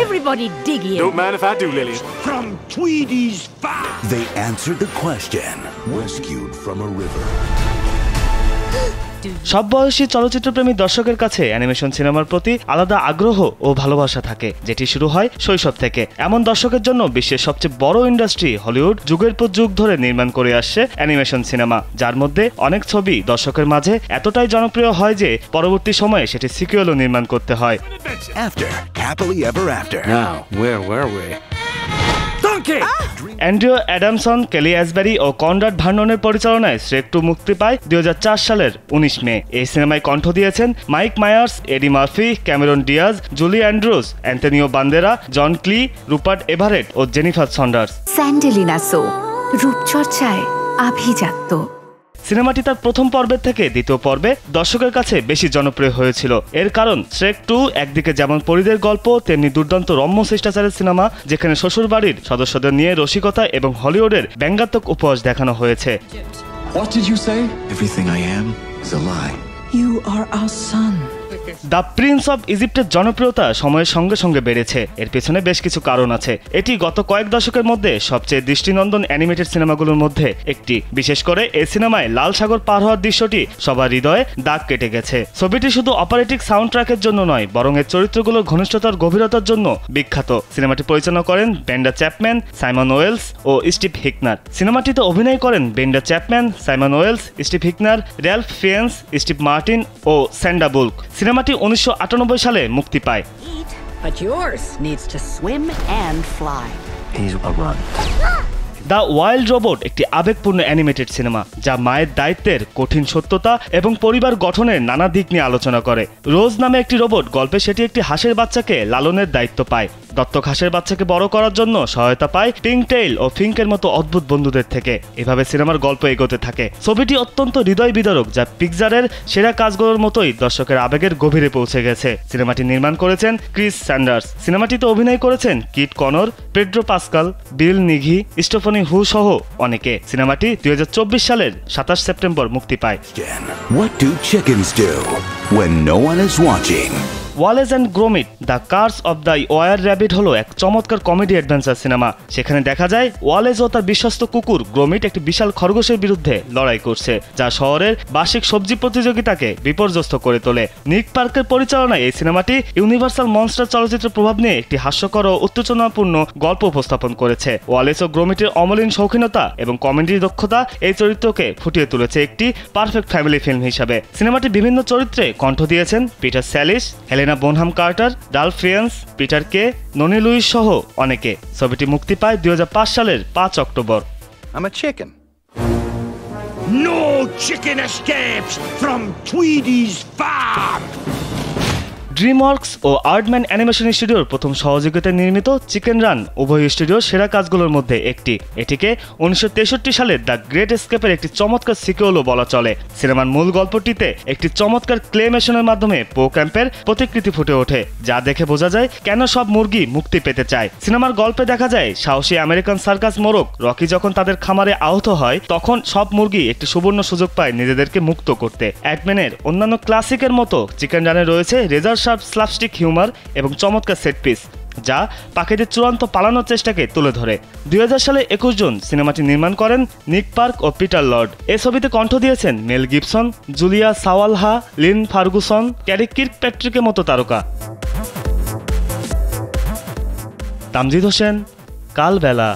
Everybody dig in. Don't mind if I do, Lily. From Tweedy's farm. They answered the question. Rescued from a river. সব বয়সী চলচ্চিত্রপ্রেমী দর্শকের কাছে animation সিনেমার প্রতি আলাদা আগ্রহ ও ভালোবাসা থাকে, যেটি শুরু হয় শৈশব থেকে। এমন দর্শকের জন্য বিশ্বের সবচেয়ে বড় ইন্ডাস্ট্রি হলিউড যুগের পর যুগ ধরে নির্মাণ করে আসছে অ্যানিমেশন সিনেমা, যার মধ্যে অনেক ছবি দর্শকের মাঝে এতটাই জনপ্রিয় হয় যে পরবর্তী সময়ে সেটি সিকুয়েলও নির্মাণ করতে হয়। After Happily Ever After. Now, where were we? Andrew Adamson, Kelly Asbury ও কনরাড ভার্ননের পরিচালনায় শ্রেক 2 মুক্তি পায় 2004 সালের 19 মে। এই সিনেমায় কণ্ঠ দিয়েছেন Mike Myers, Eddie Murphy, Cameron Diaz, Julie Andrews, Antonio Banderas, John Cleese, Rupert Everett ও জেনিফার সন্ডার্স। স্যান্ডেলিনা সো রূপচর্চায় আভিজাত্য। সিনেমাটি তার প্রথম পর্বের থেকে দ্বিতীয় পর্বে দর্শকের কাছে বেশি জনপ্রিয় হয়েছিল। এর কারণ শ্রেক 2 একদিকে যেমন পরীদের গল্প, তেমনি দুর্দান্ত রম্য শিষ্টাচারের সিনেমা, যেখানে শ্বশুরবাড়ির সদস্যদের নিয়ে রসিকতা এবং হলিউডের ব্যঙ্গাত্মক উপহাস দেখানো হয়েছে। What did you say? Everything I am is a lie. You are our son. The prince of ইজিপ্টের জনপ্রিয়তা সময়ের সঙ্গে সঙ্গে বেড়েছে। এর পেছনে বেশ কিছু কারণ আছে। এটি গত কয়েক দশকের মধ্যে সবচেয়ে দৃষ্টিনন্দন অ্যানিমেটেড সিনেমাগুলোর মধ্যে একটি। বিশেষ করে এই সিনেমায় লাল সাগর পার হওয়ার দৃশ্যটি সবার হৃদয়ে দাগ কেটে গেছে। ছবিটি শুধু অপারেটিক সাউন্ড ট্র্যাকের জন্য নয়, বরং এর চরিত্রগুলোর ঘনিষ্ঠতার গভীরতার জন্য বিখ্যাত। সিনেমাটি পরিচালনা করেন বেন্ডা চ্যাপম্যান, সাইমন ওয়েলস ও স্টিভ হিকনার। সিনেমাটিতে অভিনয় করেন Brenda Chapman, Simon Wells, Steve Hickner, Ralph Fiennes, Steve Martin ও স্যান্ডা বুলক। সিনেমাটি 1998 সালে মুক্তি পায়। But yours needs to swim and fly. He's a run. The wild robot একটি আবেগপূর্ণ অ্যানিমেটেড সিনেমা, যা মায়ের দায়িত্বের কঠিন সত্যতা এবং পরিবার গঠনের নানা দিক নিয়ে আলোচনা করে। রোজ নামে একটি রোবট গল্পে সেটি একটি হাঁসের বাচ্চাকে লালনের দায়িত্ব পায়। দত্তক হাঁসের বাচ্চাকে বড় করার জন্য সহায়তা পায় পিংটেইল ও ফিঙ্কের মতো অদ্ভুত বন্ধুদের থেকে। এভাবে সিনেমার গল্প এগোতে থাকে। ছবিটি অত্যন্ত হৃদয় বিদারক, যা পিকজারের সেরা কাজগুলোর মতোই দর্শকের আবেগের গভীরে পৌঁছে গেছে। সিনেমাটি নির্মাণ করেছেন ক্রিস স্যান্ডার্স। সিনেমাটিতে অভিনয় করেছেন কিট কনর, পেড্রো পাস্কাল, বিল নিঘি, স্টেফানি হু সহ অনেকে। সিনেমাটি 2024 সালের 27 সেপ্টেম্বর মুক্তি পায়। What do chickens do when no one is watching? Wallace and Gromit the curse of the were rabbit হলো এক চমৎকার কমেডি অ্যাডভেঞ্চার সিনেমা। সেখানে দেখা যায় ওয়ালেস ও তার বিশ্বস্ত কুকুর গ্রোমিট একটি বিশাল খরগোশের বিরুদ্ধে লড়াই করছে, যা শহরের বার্ষিক সবজি প্রতিযোগিতাকে বিপর্যস্ত করে তোলে। নিক পার্কের পরিচালনায় এই সিনেমাটি ইউনিভার্সাল মনস্টার চলচ্চিত্রের প্রভাব নিয়ে একটি হাস্যকর ও উত্তেজনাপূর্ণ গল্প উপস্থাপন করেছে। ওয়ালেস ও গ্রোমিটের অমলিন শৌখিনতা এবং কমেডির দক্ষতা এই চরিত্রকে ফুটিয়ে তুলেছে একটি পারফেক্ট ফ্যামিলি ফিল্ম হিসাবে। সিনেমাটি বিভিন্ন চরিত্রে কণ্ঠ দিয়েছেন Peter স্যালিস, Helena বোনহাম Carter, Ralph ফিয়েন্স, Peter কে, ননি লুইস সহ অনেকে। ছবিটি মুক্তি পায় 2005 সালের 5 অক্টোবর। I'm a chicken. No chicken escapes from Tweedy's farm. DreamWorks ও আর্টম্যান অ্যানিমেশন স্টুডিওর প্রথম সহযোগিতায় নির্মিত চিকেন রান উভয় স্টুডিওর সেরা কাজগুলোর মধ্যে একটি। এটিকে 1963 সালের দ্য গ্রেট এসকেপের একটি চমৎকার সিকুয়েলও বলা চলে। সিনেমার মূল গল্পটিতে একটি চমৎকার ক্লেমেশনের মাধ্যমে পো ক্যাম্পের প্রতিকৃতি ফুটে ওঠে, যা দেখে বোঝা যায় কেন সব মুরগি মুক্তি পেতে চায়। সিনেমার গল্পে দেখা যায় সাহসী আমেরিকান সার্কাস মোরগ রকি যখন তাদের খামারে আহত হয়, তখন সব মুরগি একটি সুবর্ণ সুযোগ পায় নিজেদেরকে মুক্ত করতে। অ্যাটম্যানের অন্যান্য ক্লাসিকের মতো চিকেন রানে রয়েছে রেজার স্ল্যাপস্টিক হিউমার এবং চমৎকার সেট পিস, যা পাখিদের চূড়ান্ত পালানোর চেষ্টাকে তুলে ধরে। 2000 সালে 21 জুন সিনেমাটি নির্মাণ করেন নিক পার্ক ও পিটার লর্ড। এই ছবিতে কণ্ঠ দিয়েছেন Mel Gibson, Julia Sawalha, Lynn Ferguson, Karey কির্কপ্যাট্রিকের মতো তারকা। তামজিদ হোসেন, কালবেলা।